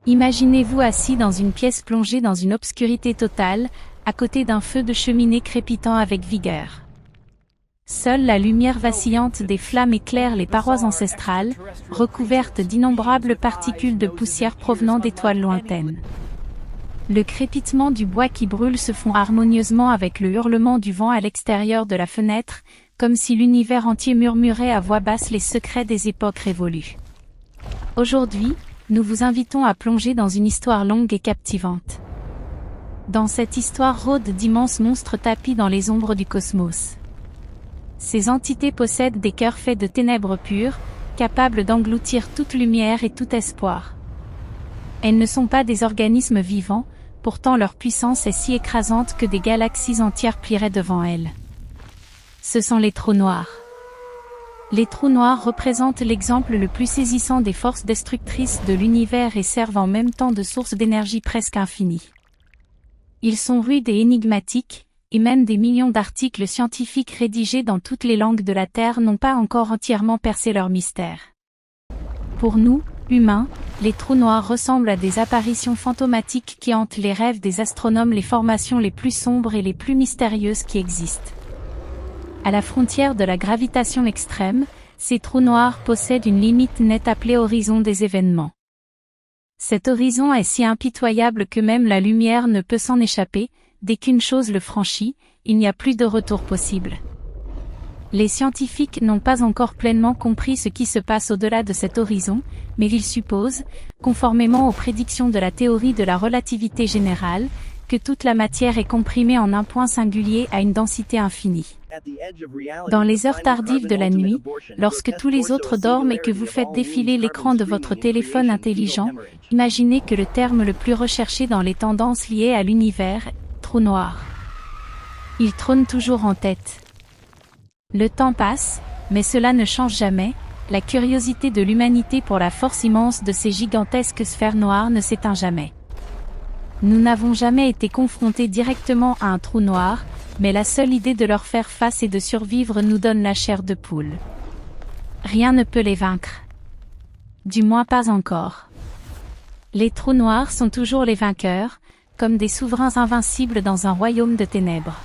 Imaginez-vous assis dans une pièce plongée dans une obscurité totale, à côté d'un feu de cheminée crépitant avec vigueur. Seule la lumière vacillante des flammes éclaire les parois ancestrales, recouvertes d'innombrables particules de poussière provenant d'étoiles lointaines. Le crépitement du bois qui brûle se fond harmonieusement avec le hurlement du vent à l'extérieur de la fenêtre, comme si l'univers entier murmurait à voix basse les secrets des époques révolues. Aujourd'hui, nous vous invitons à plonger dans une histoire longue et captivante. Dans cette histoire rôdent d'immenses monstres tapis dans les ombres du cosmos. Ces entités possèdent des cœurs faits de ténèbres pures, capables d'engloutir toute lumière et tout espoir. Elles ne sont pas des organismes vivants, pourtant leur puissance est si écrasante que des galaxies entières plieraient devant elles. Ce sont les trous noirs. Les trous noirs représentent l'exemple le plus saisissant des forces destructrices de l'univers et servent en même temps de source d'énergie presque infinie. Ils sont rudes et énigmatiques, et même des millions d'articles scientifiques rédigés dans toutes les langues de la Terre n'ont pas encore entièrement percé leur mystère. Pour nous, humains, les trous noirs ressemblent à des apparitions fantomatiques qui hantent les rêves des astronomes, les formations les plus sombres et les plus mystérieuses qui existent. À la frontière de la gravitation extrême, ces trous noirs possèdent une limite nette appelée horizon des événements. Cet horizon est si impitoyable que même la lumière ne peut s'en échapper, dès qu'une chose le franchit, il n'y a plus de retour possible. Les scientifiques n'ont pas encore pleinement compris ce qui se passe au-delà de cet horizon, mais ils supposent, conformément aux prédictions de la théorie de la relativité générale, que toute la matière est comprimée en un point singulier à une densité infinie. Dans les heures tardives de la nuit, lorsque tous les autres dorment et que vous faites défiler l'écran de votre téléphone intelligent, imaginez que le terme le plus recherché dans les tendances liées à l'univers est « trou noir ». Il trône toujours en tête. Le temps passe, mais cela ne change jamais, la curiosité de l'humanité pour la force immense de ces gigantesques sphères noires ne s'éteint jamais. Nous n'avons jamais été confrontés directement à un trou noir, mais la seule idée de leur faire face et de survivre nous donne la chair de poule. Rien ne peut les vaincre. Du moins pas encore. Les trous noirs sont toujours les vainqueurs, comme des souverains invincibles dans un royaume de ténèbres.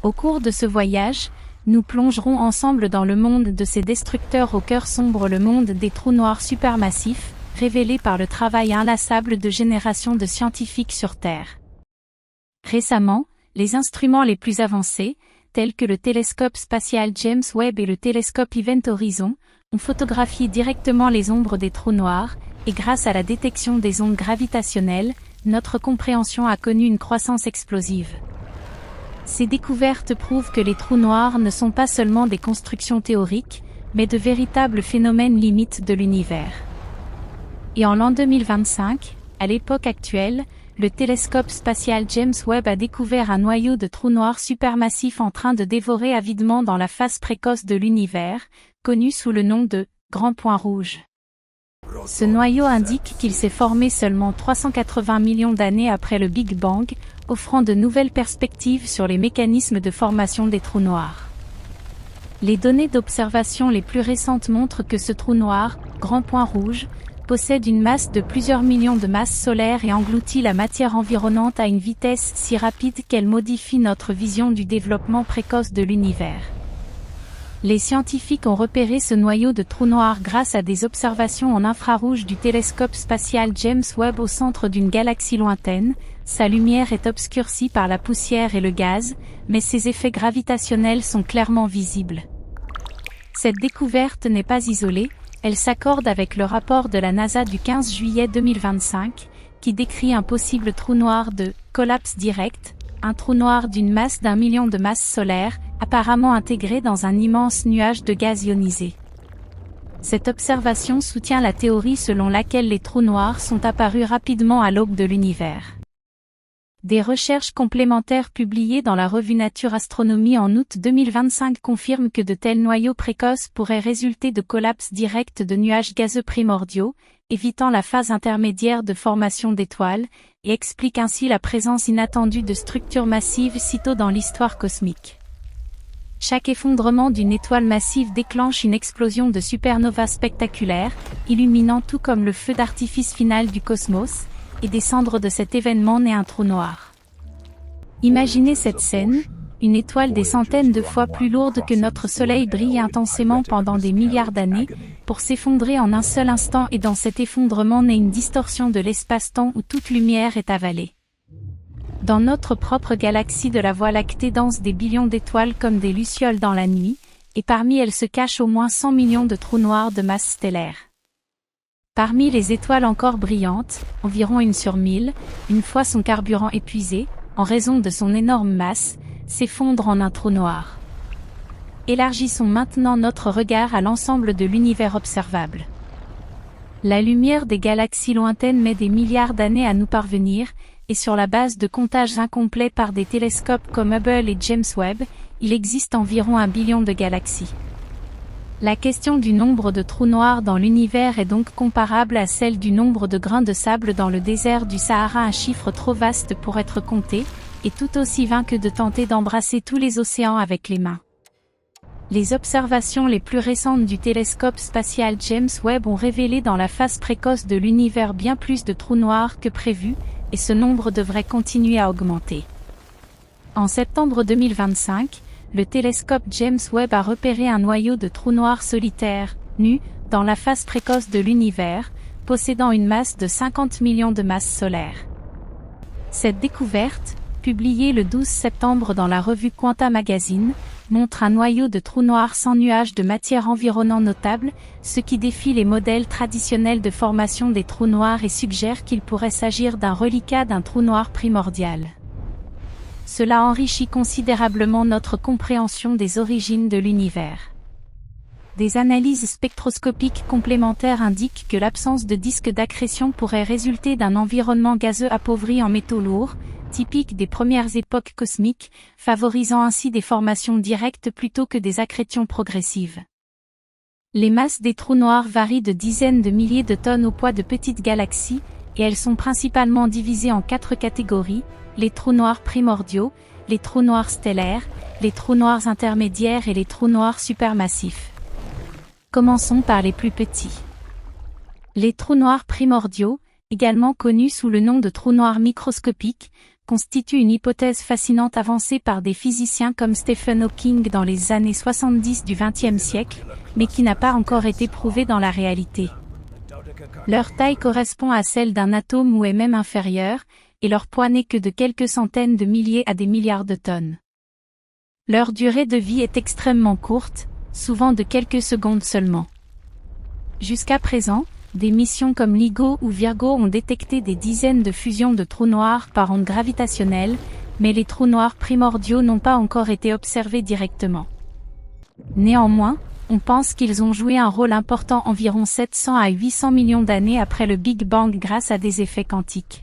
Au cours de ce voyage, nous plongerons ensemble dans le monde de ces destructeurs au cœur sombre, le monde des trous noirs supermassifs, révélé par le travail inlassable de générations de scientifiques sur Terre. Récemment, les instruments les plus avancés, tels que le télescope spatial James Webb et le télescope Event Horizon, ont photographié directement les ombres des trous noirs, et grâce à la détection des ondes gravitationnelles, notre compréhension a connu une croissance explosive. Ces découvertes prouvent que les trous noirs ne sont pas seulement des constructions théoriques, mais de véritables phénomènes limites de l'univers. Et en l'an 2025, à l'époque actuelle, le télescope spatial James Webb a découvert un noyau de trous noirs supermassif en train de dévorer avidement dans la phase précoce de l'univers, connu sous le nom de « grand point rouge ». Ce noyau indique qu'il s'est formé seulement 380 millions d'années après le Big Bang, offrant de nouvelles perspectives sur les mécanismes de formation des trous noirs. Les données d'observation les plus récentes montrent que ce trou noir, grand point rouge, possède une masse de plusieurs millions de masses solaires et engloutit la matière environnante à une vitesse si rapide qu'elle modifie notre vision du développement précoce de l'univers. Les scientifiques ont repéré ce noyau de trou noir grâce à des observations en infrarouge du télescope spatial James Webb au centre d'une galaxie lointaine. Sa lumière est obscurcie par la poussière et le gaz, mais ses effets gravitationnels sont clairement visibles. Cette découverte n'est pas isolée, elle s'accorde avec le rapport de la NASA du 15 juillet 2025, qui décrit un possible trou noir de « collapse direct », un trou noir d'une masse d'1 million de masses solaires, apparemment intégré dans un immense nuage de gaz ionisé. Cette observation soutient la théorie selon laquelle les trous noirs sont apparus rapidement à l'aube de l'univers. Des recherches complémentaires publiées dans la revue Nature Astronomie en août 2025 confirment que de tels noyaux précoces pourraient résulter de collapses directs de nuages gazeux primordiaux, évitant la phase intermédiaire de formation d'étoiles, et expliquent ainsi la présence inattendue de structures massives si tôt dans l'histoire cosmique. Chaque effondrement d'une étoile massive déclenche une explosion de supernova spectaculaire, illuminant tout comme le feu d'artifice final du cosmos, et des cendres de cet événement naît un trou noir. Imaginez cette scène, une étoile des centaines de fois plus lourde que notre Soleil brille intensément pendant des milliards d'années, pour s'effondrer en un seul instant, et dans cet effondrement naît une distorsion de l'espace-temps où toute lumière est avalée. Dans notre propre galaxie de la Voie lactée dansent des billions d'étoiles comme des lucioles dans la nuit, et parmi elles se cachent au moins 100 millions de trous noirs de masse stellaire. Parmi les étoiles encore brillantes, environ 1 sur 1000, une fois son carburant épuisé, en raison de son énorme masse, s'effondre en un trou noir. Élargissons maintenant notre regard à l'ensemble de l'univers observable. La lumière des galaxies lointaines met des milliards d'années à nous parvenir, et sur la base de comptages incomplets par des télescopes comme Hubble et James Webb, il existe environ 1 billion de galaxies. La question du nombre de trous noirs dans l'univers est donc comparable à celle du nombre de grains de sable dans le désert du Sahara, un chiffre trop vaste pour être compté, et tout aussi vain que de tenter d'embrasser tous les océans avec les mains. Les observations les plus récentes du télescope spatial James Webb ont révélé dans la phase précoce de l'univers bien plus de trous noirs que prévu, et ce nombre devrait continuer à augmenter. En septembre 2025, le télescope James Webb a repéré un noyau de trous noirs solitaires, nu, dans la phase précoce de l'univers, possédant une masse de 50 millions de masses solaires. Cette découverte, publiée le 12 septembre dans la revue Quanta Magazine, montre un noyau de trous noirs sans nuage de matière environnant notable, ce qui défie les modèles traditionnels de formation des trous noirs et suggère qu'il pourrait s'agir d'un reliquat d'un trou noir primordial. Cela enrichit considérablement notre compréhension des origines de l'univers. Des analyses spectroscopiques complémentaires indiquent que l'absence de disques d'accrétion pourrait résulter d'un environnement gazeux appauvri en métaux lourds, typique des premières époques cosmiques, favorisant ainsi des formations directes plutôt que des accrétions progressives. Les masses des trous noirs varient de dizaines de milliers de tonnes au poids de petites galaxies, et elles sont principalement divisées en 4 catégories, les trous noirs primordiaux, les trous noirs stellaires, les trous noirs intermédiaires et les trous noirs supermassifs. Commençons par les plus petits. Les trous noirs primordiaux, également connus sous le nom de trous noirs microscopiques, constitue une hypothèse fascinante avancée par des physiciens comme Stephen Hawking dans les années 70 du XXe siècle, mais qui n'a pas encore été prouvée dans la réalité. Leur taille correspond à celle d'un atome ou est même inférieure, et leur poids n'est que de quelques centaines de milliers à des milliards de tonnes. Leur durée de vie est extrêmement courte, souvent de quelques secondes seulement. Jusqu'à présent, des missions comme LIGO ou Virgo ont détecté des dizaines de fusions de trous noirs par onde gravitationnelle, mais les trous noirs primordiaux n'ont pas encore été observés directement. Néanmoins, on pense qu'ils ont joué un rôle important environ 700 à 800 millions d'années après le Big Bang grâce à des effets quantiques.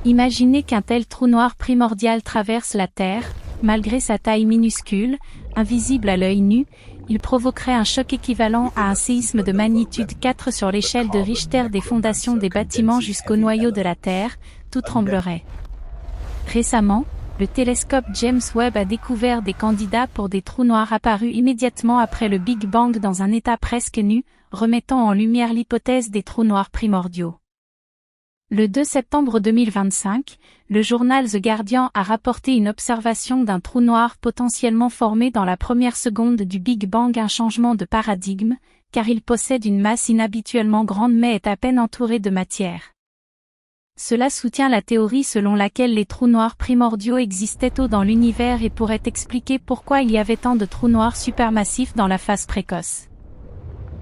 Imaginez qu'un tel trou noir primordial traverse la Terre, malgré sa taille minuscule, invisible à l'œil nu, il provoquerait un choc équivalent à un séisme de magnitude 4 sur l'échelle de Richter des fondations des bâtiments jusqu'au noyau de la Terre, tout tremblerait. Récemment, le télescope James Webb a découvert des candidats pour des trous noirs apparus immédiatement après le Big Bang dans un état presque nu, remettant en lumière l'hypothèse des trous noirs primordiaux. Le 2 septembre 2025, le journal The Guardian a rapporté une observation d'un trou noir potentiellement formé dans la première seconde du Big Bang, un changement de paradigme, car il possède une masse inhabituellement grande mais est à peine entouré de matière. Cela soutient la théorie selon laquelle les trous noirs primordiaux existaient tôt dans l'univers et pourrait expliquer pourquoi il y avait tant de trous noirs supermassifs dans la phase précoce.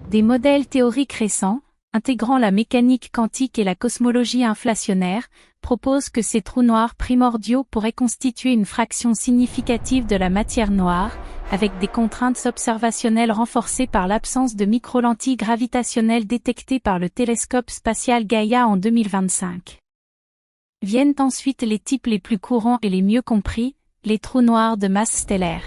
Des modèles théoriques récents, intégrant la mécanique quantique et la cosmologie inflationnaire, proposent que ces trous noirs primordiaux pourraient constituer une fraction significative de la matière noire, avec des contraintes observationnelles renforcées par l'absence de microlentilles gravitationnelles détectées par le télescope spatial Gaia en 2025. Viennent ensuite les types les plus courants et les mieux compris, les trous noirs de masse stellaire.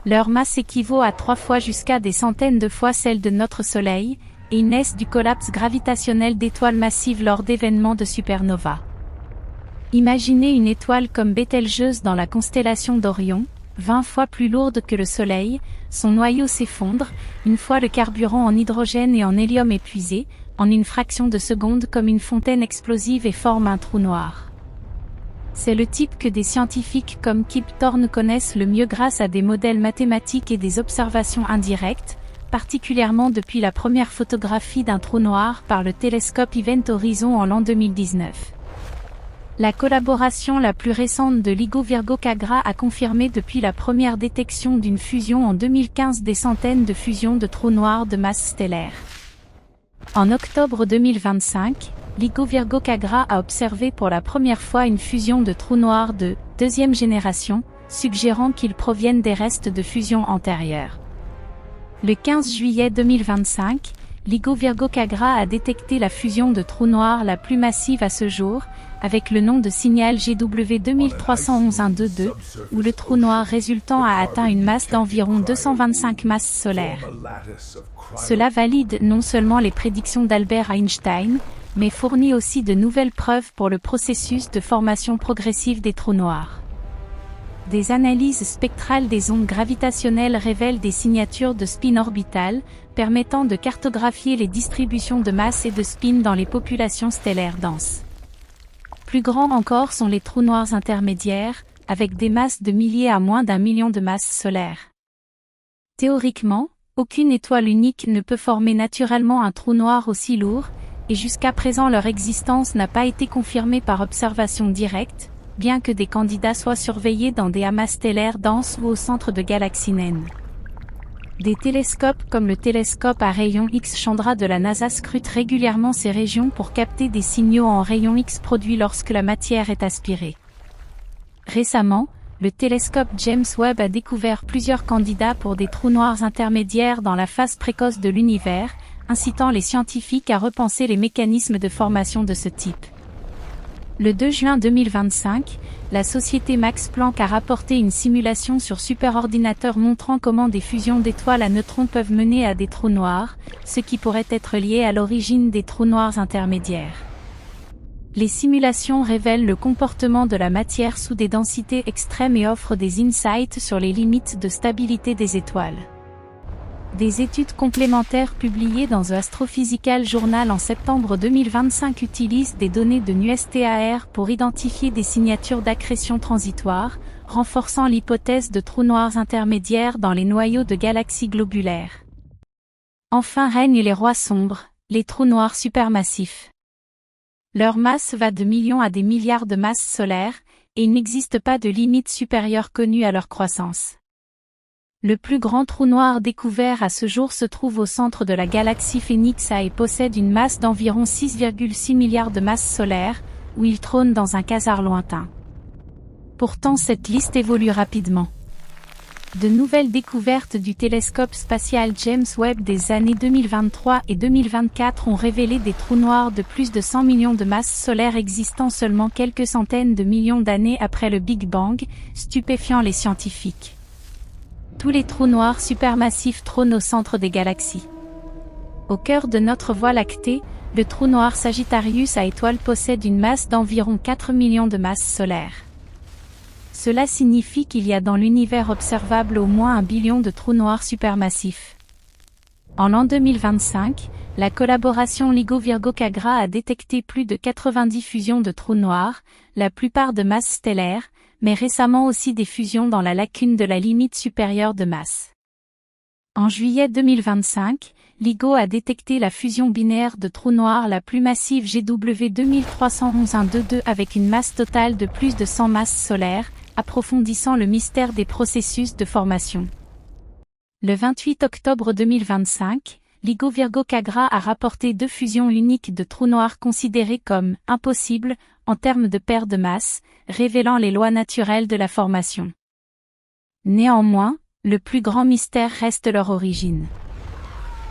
Leur masse équivaut à 3 fois jusqu'à des centaines de fois celle de notre Soleil, et ils naissent du collapse gravitationnel d'étoiles massives lors d'événements de supernova. Imaginez une étoile comme Bételgeuse dans la constellation d'Orion, 20 fois plus lourde que le Soleil, son noyau s'effondre, une fois le carburant en hydrogène et en hélium épuisé, en une fraction de seconde comme une fontaine explosive et forme un trou noir. C'est le type que des scientifiques comme Kip Thorne connaissent le mieux grâce à des modèles mathématiques et des observations indirectes, particulièrement depuis la première photographie d'un trou noir par le télescope Event Horizon en l'an 2019. La collaboration la plus récente de LIGO Virgo Cagra a confirmé depuis la première détection d'une fusion en 2015 des centaines de fusions de trous noirs de masse stellaire. En octobre 2025, LIGO Virgo Cagra a observé pour la première fois une fusion de trous noirs de deuxième génération, suggérant qu'ils proviennent des restes de fusion antérieures. Le 15 juillet 2025, LIGO Virgo Cagra a détecté la fusion de trous noirs la plus massive à ce jour, avec le nom de signal GW 2311-122, où le trou noir résultant a atteint une masse d'environ 225 masses solaires. Cela valide non seulement les prédictions d'Albert Einstein, mais fournit aussi de nouvelles preuves pour le processus de formation progressive des trous noirs. Des analyses spectrales des ondes gravitationnelles révèlent des signatures de spin orbital, permettant de cartographier les distributions de masse et de spin dans les populations stellaires denses. Plus grands encore sont les trous noirs intermédiaires, avec des masses de milliers à moins d'1 million de masses solaires. Théoriquement, aucune étoile unique ne peut former naturellement un trou noir aussi lourd, et jusqu'à présent leur existence n'a pas été confirmée par observation directe, bien que des candidats soient surveillés dans des amas stellaires denses ou au centre de galaxies naines. Des télescopes comme le télescope à rayons X Chandra de la NASA scrutent régulièrement ces régions pour capter des signaux en rayons X produits lorsque la matière est aspirée. Récemment, le télescope James Webb a découvert plusieurs candidats pour des trous noirs intermédiaires dans la phase précoce de l'univers, incitant les scientifiques à repenser les mécanismes de formation de ce type. Le 2 juin 2025, la société Max Planck a rapporté une simulation sur superordinateur montrant comment des fusions d'étoiles à neutrons peuvent mener à des trous noirs, ce qui pourrait être lié à l'origine des trous noirs intermédiaires. Les simulations révèlent le comportement de la matière sous des densités extrêmes et offrent des insights sur les limites de stabilité des étoiles. Des études complémentaires publiées dans The Astrophysical Journal en septembre 2025 utilisent des données de NuSTAR pour identifier des signatures d'accrétion transitoire, renforçant l'hypothèse de trous noirs intermédiaires dans les noyaux de galaxies globulaires. Enfin règnent les rois sombres, les trous noirs supermassifs. Leur masse va de millions à des milliards de masses solaires, et il n'existe pas de limite supérieure connue à leur croissance. Le plus grand trou noir découvert à ce jour se trouve au centre de la galaxie Phénix A et possède une masse d'environ 6,6 milliards de masses solaires, où il trône dans un quasar lointain. Pourtant cette liste évolue rapidement. De nouvelles découvertes du télescope spatial James Webb des années 2023 et 2024 ont révélé des trous noirs de plus de 100 millions de masses solaires existant seulement quelques centaines de millions d'années après le Big Bang, stupéfiant les scientifiques. Tous les trous noirs supermassifs trônent au centre des galaxies. Au cœur de notre Voie lactée, le trou noir Sagittarius à étoile possède une masse d'environ 4 millions de masses solaires. Cela signifie qu'il y a dans l'univers observable au moins 1 billion de trous noirs supermassifs. En l'an 2025, la collaboration LIGO Virgo Cagra a détecté plus de 90 fusions de trous noirs, la plupart de masse stellaire, mais récemment aussi des fusions dans la lacune de la limite supérieure de masse. En juillet 2025, LIGO a détecté la fusion binaire de trous noirs la plus massive GW 2311-122 avec une masse totale de plus de 100 masses solaires, approfondissant le mystère des processus de formation. Le 28 octobre 2025, LIGO Virgo Cagra a rapporté 2 fusions uniques de trous noirs considérées comme « impossibles » en termes de paire de masse, révélant les lois naturelles de la formation. Néanmoins, le plus grand mystère reste leur origine.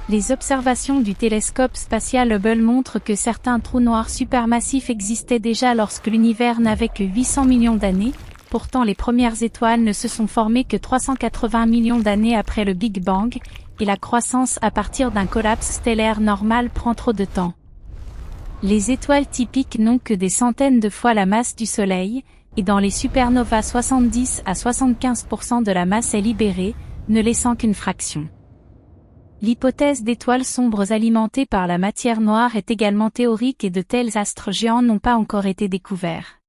Les observations du télescope spatial Hubble montrent que certains trous noirs supermassifs existaient déjà lorsque l'univers n'avait que 800 millions d'années, pourtant les premières étoiles ne se sont formées que 380 millions d'années après le Big Bang, et la croissance à partir d'un collapse stellaire normal prend trop de temps. Les étoiles typiques n'ont que des centaines de fois la masse du Soleil, et dans les supernovas 70 à 75% de la masse est libérée, ne laissant qu'une fraction. L'hypothèse d'étoiles sombres alimentées par la matière noire est également théorique et de tels astres géants n'ont pas encore été découverts.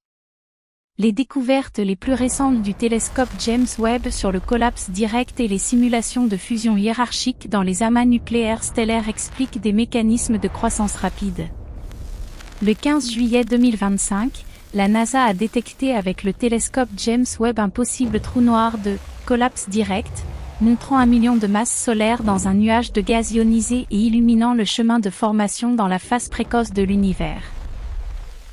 Les découvertes les plus récentes du télescope James Webb sur le collapse direct et les simulations de fusion hiérarchique dans les amas nucléaires stellaires expliquent des mécanismes de croissance rapide. Le 15 juillet 2025, la NASA a détecté avec le télescope James Webb un possible trou noir de collapse direct, montrant 1 million de masses solaires dans un nuage de gaz ionisé et illuminant le chemin de formation dans la phase précoce de l'univers.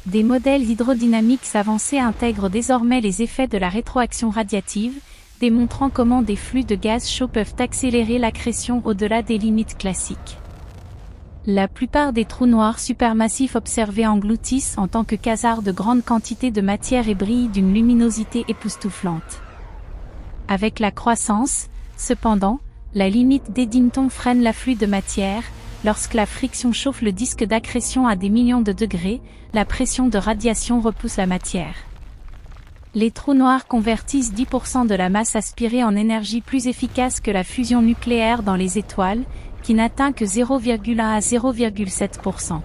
Des modèles hydrodynamiques avancés intègrent désormais les effets de la rétroaction radiative, démontrant comment des flux de gaz chaud peuvent accélérer l'accrétion au-delà des limites classiques. La plupart des trous noirs supermassifs observés engloutissent en tant que quasars de grandes quantités de matière et brillent d'une luminosité époustouflante. Avec la croissance, cependant, la limite d'Eddington freine l'afflux de matière. Lorsque la friction chauffe le disque d'accrétion à des millions de degrés, la pression de radiation repousse la matière. Les trous noirs convertissent 10% de la masse aspirée en énergie plus efficace que la fusion nucléaire dans les étoiles, qui n'atteint que 0,1 à 0,7%.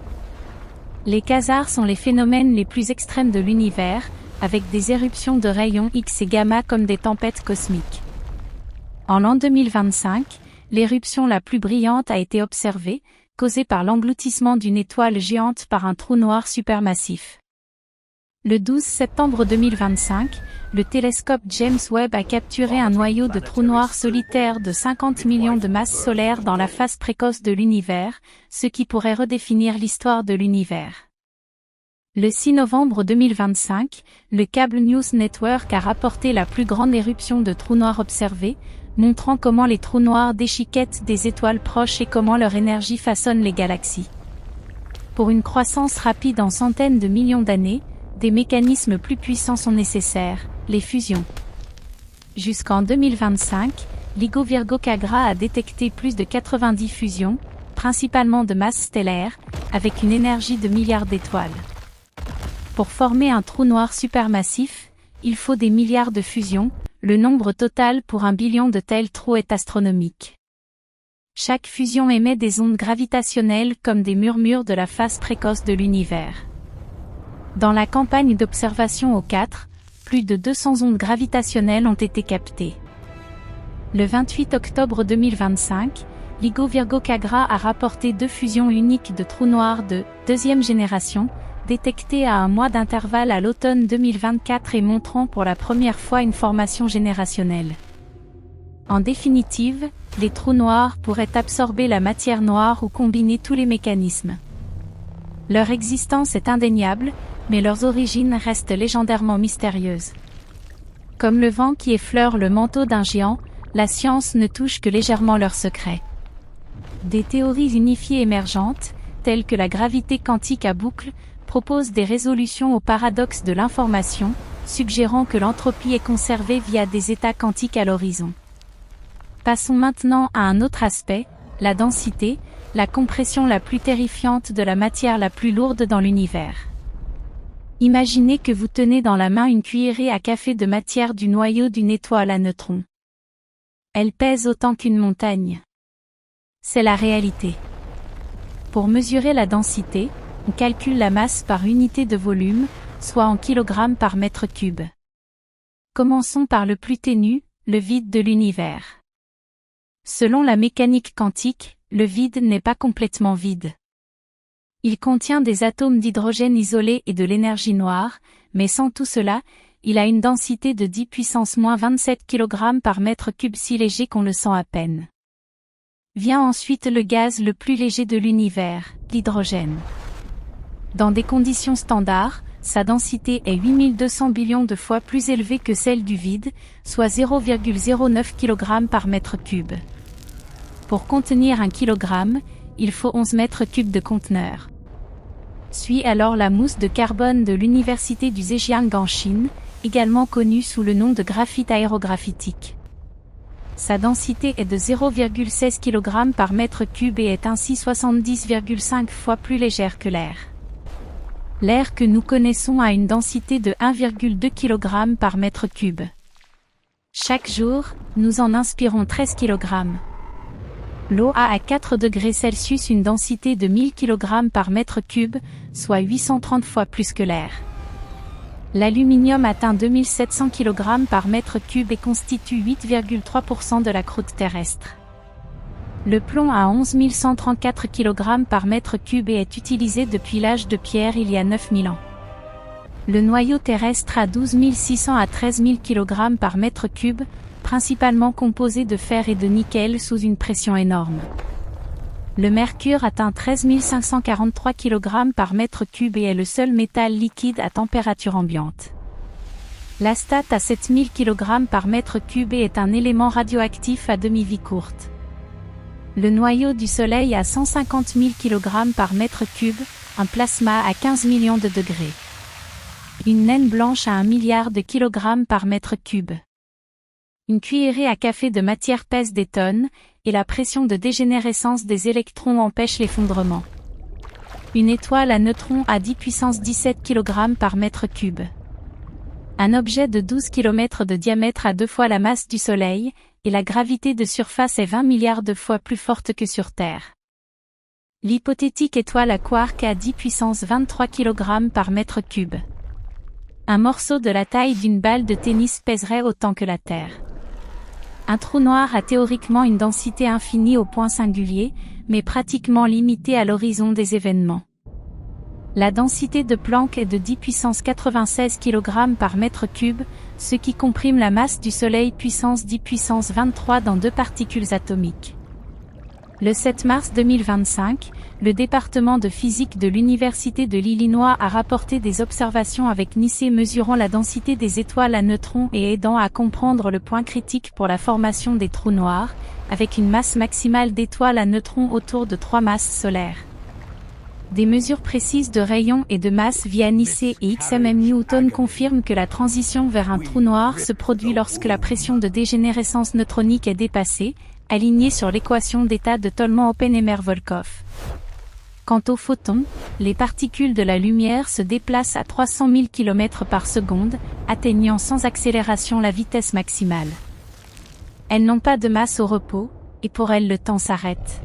Les quasars sont les phénomènes les plus extrêmes de l'univers, avec des éruptions de rayons X et gamma comme des tempêtes cosmiques. En l'an 2025, l'éruption la plus brillante a été observée, causée par l'engloutissement d'une étoile géante par un trou noir supermassif. Le 12 septembre 2025, le télescope James Webb a capturé un noyau de trou noir solitaire de 50 millions de masses solaires dans la phase précoce de l'univers, ce qui pourrait redéfinir l'histoire de l'univers. Le 6 novembre 2025, le Cable News Network a rapporté la plus grande éruption de trous noirs observée, montrant comment les trous noirs déchiquettent des étoiles proches et comment leur énergie façonne les galaxies. Pour une croissance rapide en centaines de millions d'années, des mécanismes plus puissants sont nécessaires, les fusions. Jusqu'en 2025, LIGO Virgo Cagra a détecté plus de 90 fusions, principalement de masse stellaire, avec une énergie de milliards d'étoiles. Pour former un trou noir supermassif, il faut des milliards de fusions. Le nombre total pour 1 billion de tels trous est astronomique. Chaque fusion émet des ondes gravitationnelles comme des murmures de la phase précoce de l'univers. Dans la campagne d'observation O4, plus de 200 ondes gravitationnelles ont été captées. Le 28 octobre 2025, LIGO Virgo Cagra a rapporté 2 fusions uniques de trous noirs de deuxième génération, détecté à un mois d'intervalle à l'automne 2024 et montrant pour la première fois une formation générationnelle. En définitive, les trous noirs pourraient absorber la matière noire ou combiner tous les mécanismes. Leur existence est indéniable, mais leurs origines restent légendairement mystérieuses. Comme le vent qui effleure le manteau d'un géant, la science ne touche que légèrement leurs secrets. Des théories unifiées émergentes, telles que la gravité quantique à boucle, propose des résolutions au paradoxe de l'information, suggérant que l'entropie est conservée via des états quantiques à l'horizon. Passons maintenant à un autre aspect, la densité, la compression la plus terrifiante de la matière la plus lourde dans l'univers. Imaginez que vous tenez dans la main une cuillerée à café de matière du noyau d'une étoile à neutrons. Elle pèse autant qu'une montagne. C'est la réalité. Pour mesurer la densité, on calcule la masse par unité de volume, soit en kilogrammes par mètre cube. Commençons par le plus ténu, le vide de l'univers. Selon la mécanique quantique, le vide n'est pas complètement vide. Il contient des atomes d'hydrogène isolés et de l'énergie noire, mais sans tout cela, il a une densité de 10 puissance moins 27 kg par mètre cube si léger qu'on le sent à peine. Vient ensuite le gaz le plus léger de l'univers, l'hydrogène. Dans des conditions standards, sa densité est 8200 billions de fois plus élevée que celle du vide, soit 0,09 kg par mètre cube. Pour contenir 1 kg, il faut 11 mètres cubes de conteneur. Suit alors la mousse de carbone de l'université du Zhejiang en Chine, également connue sous le nom de graphite aérographitique. Sa densité est de 0,16 kg par mètre cube et est ainsi 70,5 fois plus légère que l'air. L'air que nous connaissons a une densité de 1,2 kg par mètre cube. Chaque jour, nous en inspirons 13 kg. L'eau a à 4 degrés Celsius une densité de 1000 kg par mètre cube, soit 830 fois plus que l'air. L'aluminium atteint 2700 kg par mètre cube et constitue 8,3% de la croûte terrestre. Le plomb a 11 134 kg par mètre cube et est utilisé depuis l'âge de pierre il y a 9000 ans. Le noyau terrestre a 12 600 à 13 000 kg par mètre cube, principalement composé de fer et de nickel sous une pression énorme. Le mercure atteint 13 543 kg par mètre cube et est le seul métal liquide à température ambiante. L'astate a 7000 kg par mètre cube et est un élément radioactif à demi-vie courte. Le noyau du Soleil a 150 000 kg par mètre cube, un plasma à 15 millions de degrés. Une naine blanche a 1 milliard de kilogrammes par mètre cube. Une cuillerée à café de matière pèse des tonnes, et la pression de dégénérescence des électrons empêche l'effondrement. Une étoile à neutrons a 10 puissance 17 kg par mètre cube. Un objet de 12 km de diamètre a 2 fois la masse du Soleil, et la gravité de surface est 20 milliards de fois plus forte que sur Terre. L'hypothétique étoile à quark a 10 puissance 23 kg par mètre cube. Un morceau de la taille d'une balle de tennis pèserait autant que la Terre. Un trou noir a théoriquement une densité infinie au point singulier, mais pratiquement limitée à l'horizon des événements. La densité de Planck est de 10 puissance 96 kg par mètre cube, ce qui comprime la masse du Soleil puissance 10 puissance 23 dans 2 particules atomiques. Le 7 mars 2025, le département de physique de l'Université de l'Illinois a rapporté des observations avec NICE mesurant la densité des étoiles à neutrons et aidant à comprendre le point critique pour la formation des trous noirs, avec une masse maximale d'étoiles à neutrons autour de 3 masses solaires. Des mesures précises de rayons et de masse via NICE et XMM Newton confirment que la transition vers un trou noir se produit lorsque la pression de dégénérescence neutronique est dépassée, alignée sur l'équation d'état de Tolman-Oppenheimer-Volkoff. Quant aux photons, les particules de la lumière se déplacent à 300 000 km par seconde, atteignant sans accélération la vitesse maximale. Elles n'ont pas de masse au repos, et pour elles le temps s'arrête.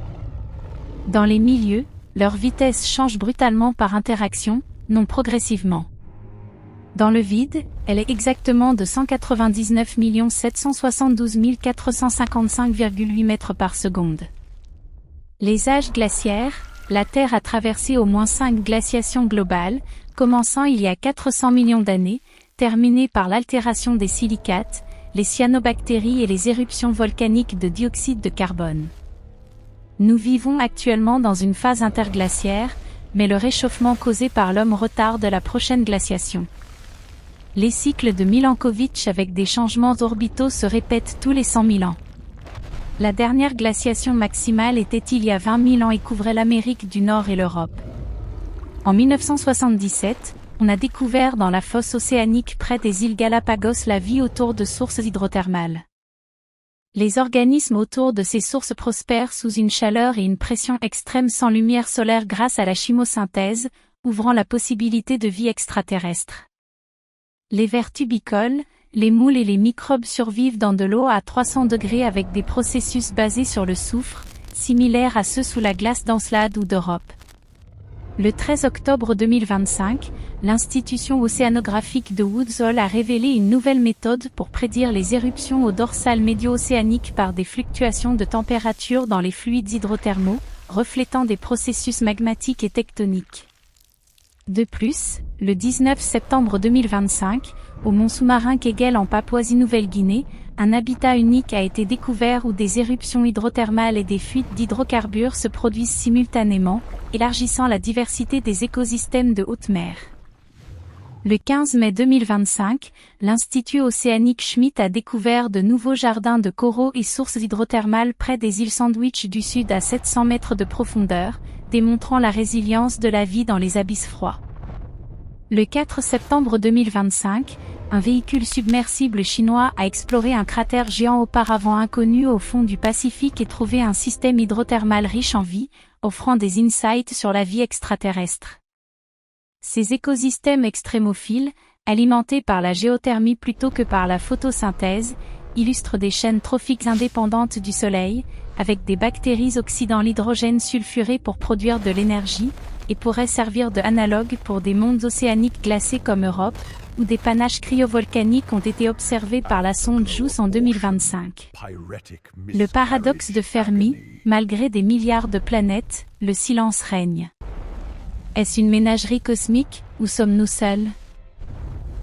Dans les milieux, leur vitesse change brutalement par interaction, non progressivement. Dans le vide, elle est exactement de 199 772 455,8 mètres par seconde. Les âges glaciaires, la Terre a traversé au moins 5 glaciations globales, commençant il y a 400 millions d'années, terminées par l'altération des silicates, les cyanobactéries et les éruptions volcaniques de dioxyde de carbone. Nous vivons actuellement dans une phase interglaciaire, mais le réchauffement causé par l'homme retarde la prochaine glaciation. Les cycles de Milankovitch avec des changements orbitaux se répètent tous les 100 000 ans. La dernière glaciation maximale était il y a 20 000 ans et couvrait l'Amérique du Nord et l'Europe. En 1977, on a découvert dans la fosse océanique près des îles Galapagos la vie autour de sources hydrothermales. Les organismes autour de ces sources prospèrent sous une chaleur et une pression extrêmes sans lumière solaire grâce à la chimosynthèse, ouvrant la possibilité de vie extraterrestre. Les vers tubicoles, les moules et les microbes survivent dans de l'eau à 300 degrés avec des processus basés sur le soufre, similaires à ceux sous la glace d'Encelade ou d'Europe. Le 13 octobre 2025, l'institution océanographique de Woods Hole a révélé une nouvelle méthode pour prédire les éruptions au dorsal médio-océanique par des fluctuations de température dans les fluides hydrothermaux, reflétant des processus magmatiques et tectoniques. De plus, le 19 septembre 2025, au mont sous-marin Kegel en Papouasie-Nouvelle-Guinée, un habitat unique a été découvert où des éruptions hydrothermales et des fuites d'hydrocarbures se produisent simultanément, élargissant la diversité des écosystèmes de haute mer. Le 15 mai 2025, l'Institut océanique Schmidt a découvert de nouveaux jardins de coraux et sources hydrothermales près des îles Sandwich du Sud à 700 mètres de profondeur, démontrant la résilience de la vie dans les abysses froids. Le 4 septembre 2025, un véhicule submersible chinois a exploré un cratère géant auparavant inconnu au fond du Pacifique et trouvé un système hydrothermal riche en vie, offrant des insights sur la vie extraterrestre. Ces écosystèmes extrémophiles, alimentés par la géothermie plutôt que par la photosynthèse, illustrent des chaînes trophiques indépendantes du Soleil, avec des bactéries oxydant l'hydrogène sulfuré pour produire de l'énergie, et pourraient servir de analogue pour des mondes océaniques glacés comme Europe, où des panaches cryovolcaniques ont été observés par la sonde JUICE en 2025. Le paradoxe de Fermi, malgré des milliards de planètes, le silence règne. Est-ce une ménagerie cosmique, ou sommes-nous seuls?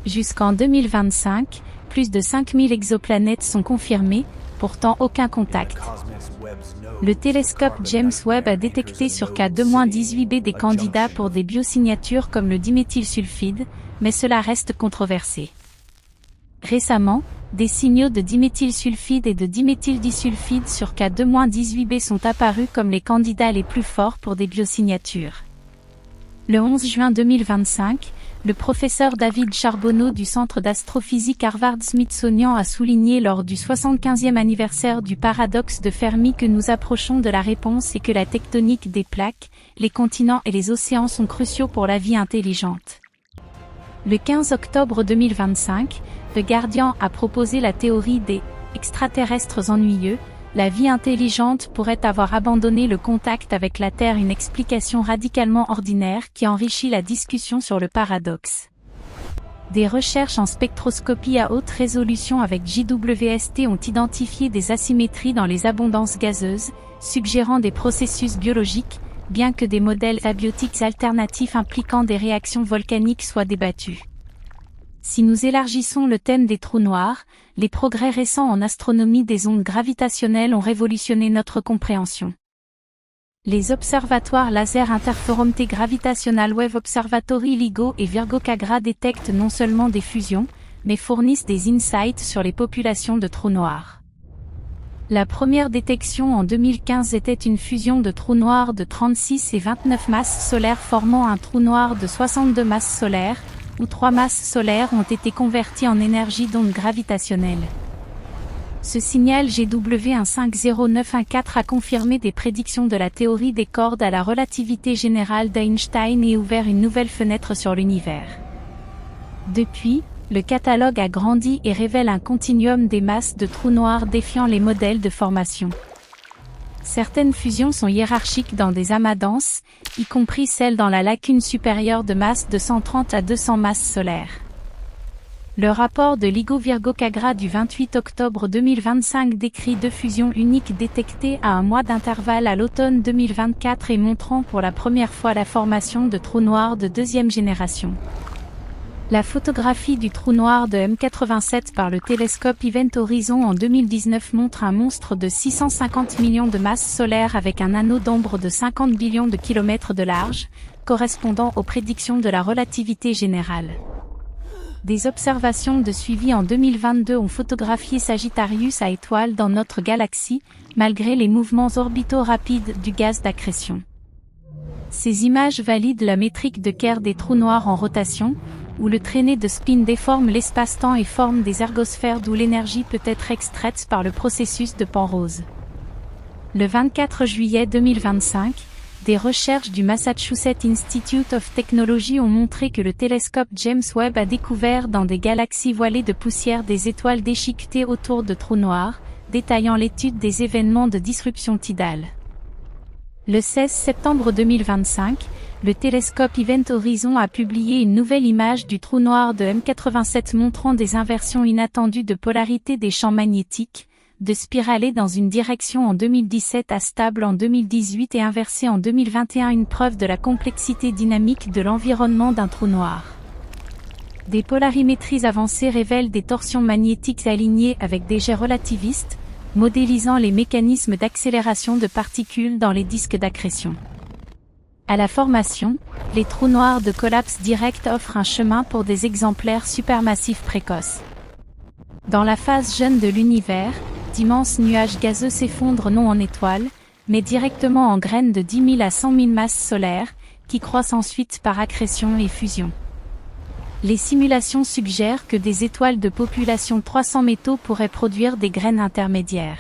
Jusqu'en 2025, plus de 5000 exoplanètes sont confirmées, pourtant aucun contact. Le télescope James Webb a détecté sur K2-18b des candidats pour des biosignatures comme le diméthylsulfide, mais cela reste controversé. Récemment, des signaux de diméthylsulfide et de diméthyldisulfide sur K2-18b sont apparus comme les candidats les plus forts pour des biosignatures. Le 11 juin 2025, le professeur David Charbonneau du Centre d'astrophysique Harvard-Smithsonian a souligné lors du 75e anniversaire du paradoxe de Fermi que nous approchons de la réponse et que la tectonique des plaques, les continents et les océans sont cruciaux pour la vie intelligente. Le 15 octobre 2025, The Guardian a proposé la théorie des extraterrestres ennuyeux. La vie intelligente pourrait avoir abandonné le contact avec la Terre, une explication radicalement ordinaire qui enrichit la discussion sur le paradoxe. Des recherches en spectroscopie à haute résolution avec JWST ont identifié des asymétries dans les abondances gazeuses, suggérant des processus biologiques, bien que des modèles abiotiques alternatifs impliquant des réactions volcaniques soient débattus. Si nous élargissons le thème des trous noirs, les progrès récents en astronomie des ondes gravitationnelles ont révolutionné notre compréhension. Les observatoires laser Interferometer Gravitational Wave Observatory LIGO et Virgo Cagra détectent non seulement des fusions, mais fournissent des insights sur les populations de trous noirs. La première détection en 2015 était une fusion de trous noirs de 36 et 29 masses solaires formant un trou noir de 62 masses solaires, où 3 masses solaires ont été converties en énergie d'onde gravitationnelle. Ce signal GW150914 a confirmé des prédictions de la théorie des cordes à la relativité générale d'Einstein et ouvert une nouvelle fenêtre sur l'univers. Depuis, le catalogue a grandi et révèle un continuum des masses de trous noirs défiant les modèles de formation. Certaines fusions sont hiérarchiques dans des amas denses, y compris celles dans la lacune supérieure de masse de 130 à 200 masses solaires. Le rapport de LIGO Virgo Cagra du 28 octobre 2025 décrit 2 fusions uniques détectées à un mois d'intervalle à l'automne 2024 et montrant pour la première fois la formation de trous noirs de deuxième génération. La photographie du trou noir de M87 par le télescope Event Horizon en 2019 montre un monstre de 650 millions de masses solaires avec un anneau d'ombre de 50 billions de kilomètres de large, correspondant aux prédictions de la relativité générale. Des observations de suivi en 2022 ont photographié Sagittarius à étoile dans notre galaxie, malgré les mouvements orbitaux rapides du gaz d'accrétion. Ces images valident la métrique de Kerr des trous noirs en rotation, où le traîné de spin déforme l'espace-temps et forme des ergosphères d'où l'énergie peut être extraite par le processus de Penrose. Le 24 juillet 2025, des recherches du Massachusetts Institute of Technology ont montré que le télescope James Webb a découvert dans des galaxies voilées de poussière des étoiles déchiquetées autour de trous noirs, détaillant l'étude des événements de disruption tidale. Le 16 septembre 2025, le télescope Event Horizon a publié une nouvelle image du trou noir de M87 montrant des inversions inattendues de polarité des champs magnétiques, de spiraler dans une direction en 2017 à stable en 2018 et inversée en 2021, une preuve de la complexité dynamique de l'environnement d'un trou noir. Des polarimétries avancées révèlent des torsions magnétiques alignées avec des jets relativistes, modélisant les mécanismes d'accélération de particules dans les disques d'accrétion. À la formation, les trous noirs de collapse direct offrent un chemin pour des exemplaires supermassifs précoces. Dans la phase jeune de l'univers, d'immenses nuages gazeux s'effondrent non en étoiles, mais directement en graines de 10 000 à 100 000 masses solaires, qui croissent ensuite par accrétion et fusion. Les simulations suggèrent que des étoiles de population 300 métaux pourraient produire des graines intermédiaires.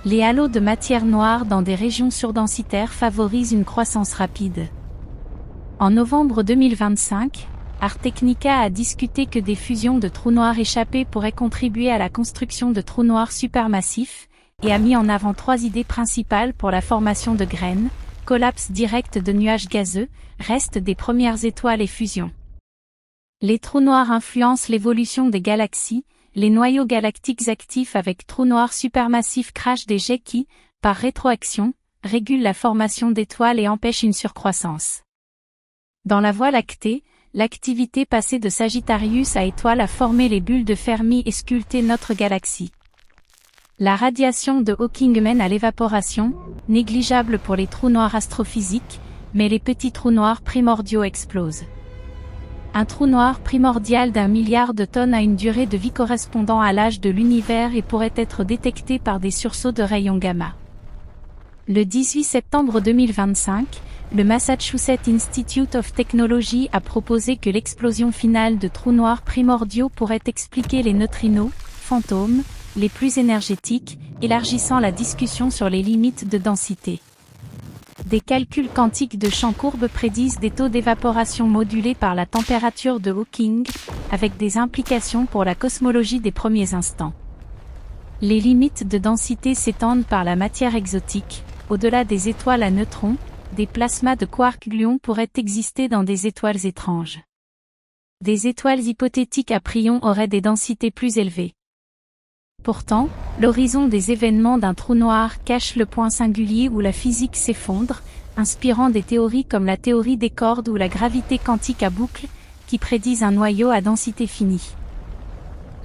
Les halos de matière noire dans des régions surdensitaires favorisent une croissance rapide. En novembre 2025, Ars Technica a discuté que des fusions de trous noirs échappés pourraient contribuer à la construction de trous noirs supermassifs, et a mis en avant 3 idées principales pour la formation de graines: collapse direct de nuages gazeux, reste des premières étoiles et fusion. Les trous noirs influencent l'évolution des galaxies. Les noyaux galactiques actifs avec trous noirs supermassifs crachent des jets qui, par rétroaction, régulent la formation d'étoiles et empêchent une surcroissance. Dans la Voie lactée, l'activité passée de Sagittarius à étoile a formé les bulles de Fermi et sculpté notre galaxie. La radiation de Hawking mène à l'évaporation, négligeable pour les trous noirs astrophysiques, mais les petits trous noirs primordiaux explosent. Un trou noir primordial d'1 milliard de tonnes a une durée de vie correspondant à l'âge de l'univers et pourrait être détecté par des sursauts de rayons gamma. Le 18 septembre 2025, le Massachusetts Institute of Technology a proposé que l'explosion finale de trous noirs primordiaux pourrait expliquer les neutrinos, fantômes, les plus énergétiques, élargissant la discussion sur les limites de densité. Des calculs quantiques de champs courbes prédisent des taux d'évaporation modulés par la température de Hawking, avec des implications pour la cosmologie des premiers instants. Les limites de densité s'étendent par la matière exotique. Au-delà des étoiles à neutrons, des plasmas de quark-gluons pourraient exister dans des étoiles étranges. Des étoiles hypothétiques à prions auraient des densités plus élevées. Pourtant, l'horizon des événements d'un trou noir cache le point singulier où la physique s'effondre, inspirant des théories comme la théorie des cordes ou la gravité quantique à boucle, qui prédisent un noyau à densité finie.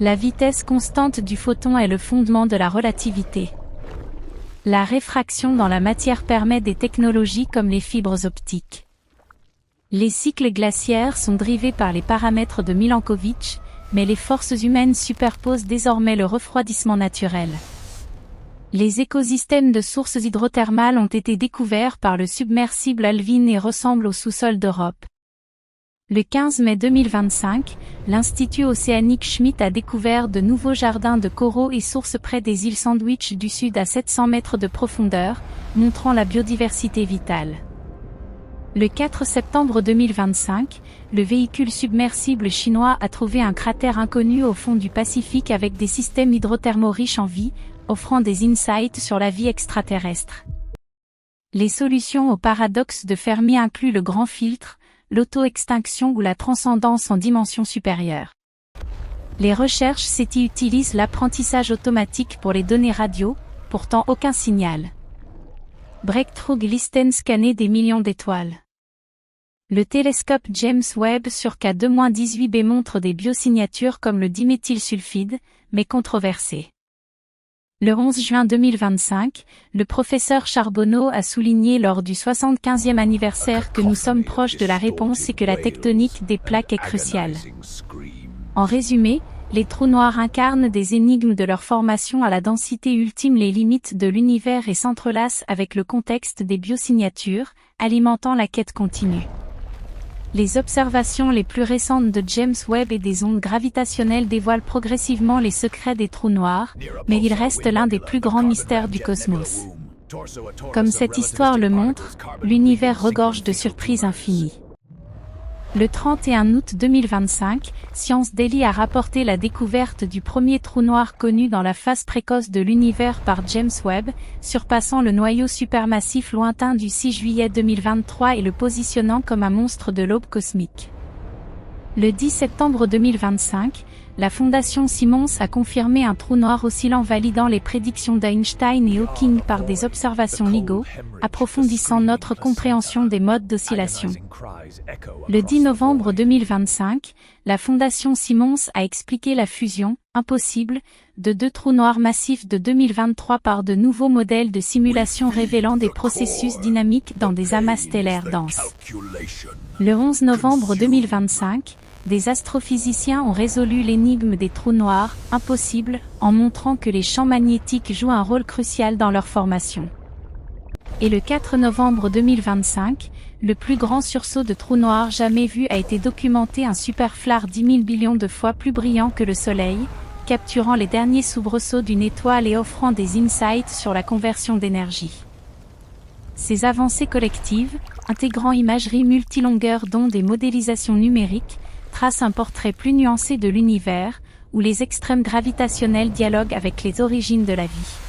La vitesse constante du photon est le fondement de la relativité. La réfraction dans la matière permet des technologies comme les fibres optiques. Les cycles glaciaires sont drivés par les paramètres de Milankovitch, mais les forces humaines superposent désormais le refroidissement naturel. Les écosystèmes de sources hydrothermales ont été découverts par le submersible Alvin et ressemblent au sous-sol d'Europe. Le 15 mai 2025, l'Institut océanique Schmidt a découvert de nouveaux jardins de coraux et sources près des îles Sandwich du Sud à 700 mètres de profondeur, montrant la biodiversité vitale. Le 4 septembre 2025, le véhicule submersible chinois a trouvé un cratère inconnu au fond du Pacifique avec des systèmes hydrothermaux riches en vie, offrant des insights sur la vie extraterrestre. Les solutions au paradoxe de Fermi incluent le grand filtre, l'auto-extinction ou la transcendance en dimension supérieure. Les recherches SETI utilisent l'apprentissage automatique pour les données radio, pourtant aucun signal. Breakthrough Glisten scanner des millions d'étoiles. Le télescope James Webb sur K2-18b montre des biosignatures comme le diméthylsulfide, mais controversées. Le 11 juin 2025, le professeur Charbonneau a souligné lors du 75e anniversaire que nous sommes proches de la réponse et que la tectonique des plaques est cruciale. En résumé, les trous noirs incarnent des énigmes de leur formation à la densité ultime. Les limites de l'univers et s'entrelacent avec le contexte des biosignatures, alimentant la quête continue. Les observations les plus récentes de James Webb et des ondes gravitationnelles dévoilent progressivement les secrets des trous noirs, mais il reste l'un des plus grands mystères du cosmos. Comme cette histoire le montre, l'univers regorge de surprises infinies. Le 31 août 2025, Science Daily a rapporté la découverte du premier trou noir connu dans la phase précoce de l'univers par James Webb, surpassant le noyau supermassif lointain du 6 juillet 2023 et le positionnant comme un monstre de l'aube cosmique. Le 10 septembre 2025, la Fondation Simons a confirmé un trou noir oscillant validant les prédictions d'Einstein et Hawking par des observations LIGO, approfondissant notre compréhension des modes d'oscillation. Le 10 novembre 2025, la Fondation Simons a expliqué la fusion, impossible, de 2 trous noirs massifs de 2023 par de nouveaux modèles de simulation révélant des processus dynamiques dans des amas stellaires denses. Le 11 novembre 2025, des astrophysiciens ont résolu l'énigme des trous noirs, impossibles, en montrant que les champs magnétiques jouent un rôle crucial dans leur formation. Et le 4 novembre 2025, le plus grand sursaut de trous noirs jamais vu a été documenté, un superflar 10 000 billions de fois plus brillant que le Soleil, capturant les derniers soubresauts d'une étoile et offrant des insights sur la conversion d'énergie. Ces avancées collectives, intégrant imagerie multilongueur d'onde et modélisation numérique, trace un portrait plus nuancé de l'univers, où les extrêmes gravitationnels dialoguent avec les origines de la vie.